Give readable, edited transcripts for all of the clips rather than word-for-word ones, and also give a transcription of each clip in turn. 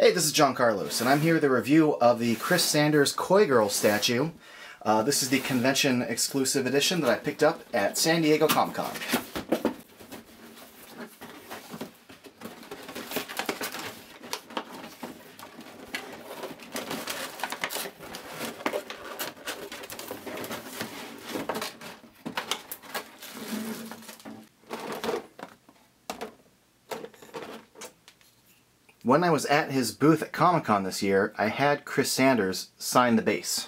Hey, this is John Carlos, and I'm here with a review of the Chris Sanders Koi Girl statue. This is the convention exclusive edition that I picked up at San Diego ComicCon. When I was at his booth at ComicCon this year, I had Chris Sanders sign the base.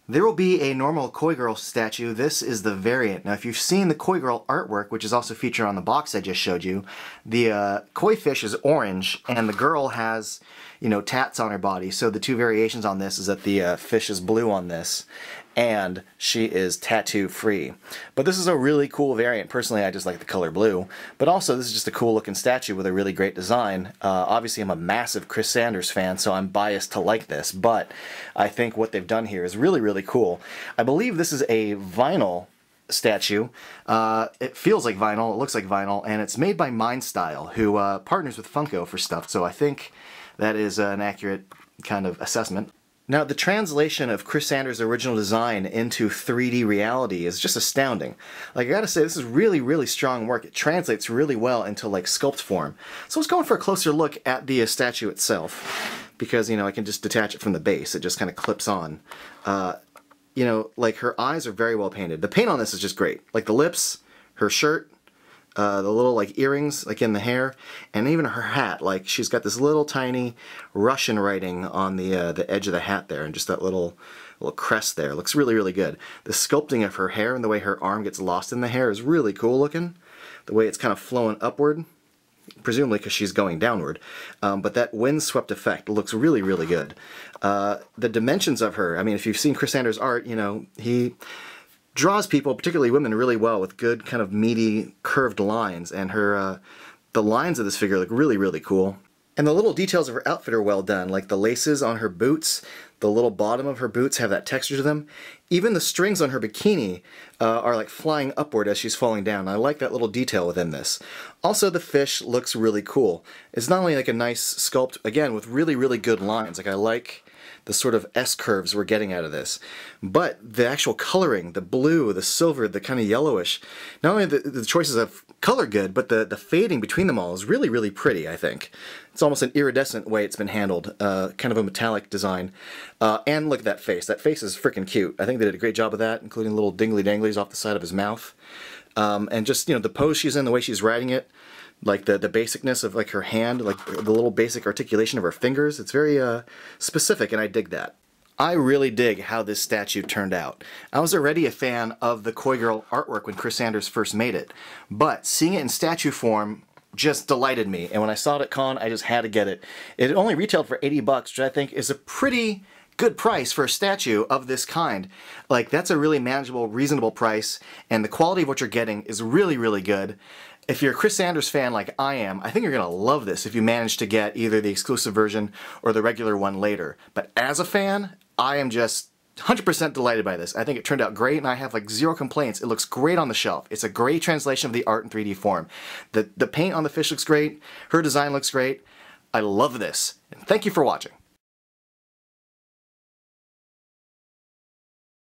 There will be a normal Koi Girl statue. This is the variant. Now if you've seen the Koi Girl artwork, which is also featured on the box I just showed you, the koi fish is orange and the girl has, tats on her body. So the two variations on this is that the fish is blue on this and she is tattoo free. But this is a really cool variant. Personally, I just like the color blue. But also, this is just a cool looking statue with a really great design. Obviously, I'm a massive Chris Sanders fan, so I'm biased to like this. But I think what they've done here is really, really cool. I believe this is a vinyl statue. It feels like vinyl, it looks like vinyl, and it's made by mindstyle, who partners with Funko for stuff. So I think that is an accurate kind of assessment. Now, the translation of Chris Sanders' original design into 3D reality is just astounding. Like, I gotta say, this is really, really strong work. It translates really well into, sculpt form. So let's go in for a closer look at the statue itself, because, I can just detach it from the base. It just kind of clips on. Her eyes are very well painted. The paint on this is just great. Like, the lips, her shirt, the little earrings in the hair, and even her hat. She's got this little tiny Russian writing on the edge of the hat there, and just that little crest there. Looks really, really good. The sculpting of her hair and the way her arm gets lost in the hair is really cool looking. The way it's kind of flowing upward, presumably because she's going downward. But that windswept effect looks really, really good. The dimensions of her, if you've seen Chris Sanders' art, he draws people, particularly women, really well with good kind of meaty curved lines, and her the lines of this figure look really, really cool. And the little details of her outfit are well done, like the laces on her boots, the little bottom of her boots have that texture to them. Even the strings on her bikini are flying upward as she's falling down. I like that little detail within this. Also, the fish looks really cool. It's not only a nice sculpt, again, with really, really good lines. I like the sort of S-curves we're getting out of this. But the actual coloring, the blue, the silver, the kind of yellowish, not only the choices of color good, but the fading between them all is really, really pretty, I think. It's almost an iridescent way it's been handled, kind of a metallic design. And look at that face. That face is freaking cute. I think they did a great job of that, including little dingly-danglies off the side of his mouth. And just, the pose she's in, the way she's riding it, the basicness of her hand, the little basic articulation of her fingers. It's very specific, and I dig that. I really dig how this statue turned out. I was already a fan of the Koi Girl artwork when Chris Sanders first made it, but seeing it in statue form just delighted me, and when I saw it at con, I just had to get it. It only retailed for $80, which I think is a pretty good price for a statue of this kind. That's a really manageable, reasonable price, and the quality of what you're getting is really, really good. If you're a Chris Sanders fan like I am, I think you're going to love this if you manage to get either the exclusive version or the regular one later. But as a fan, I am just 100% delighted by this. I think it turned out great, and I have zero complaints. It looks great on the shelf. It's a great translation of the art in 3D form. The paint on the fish looks great. Her design looks great. I love this. And thank you for watching.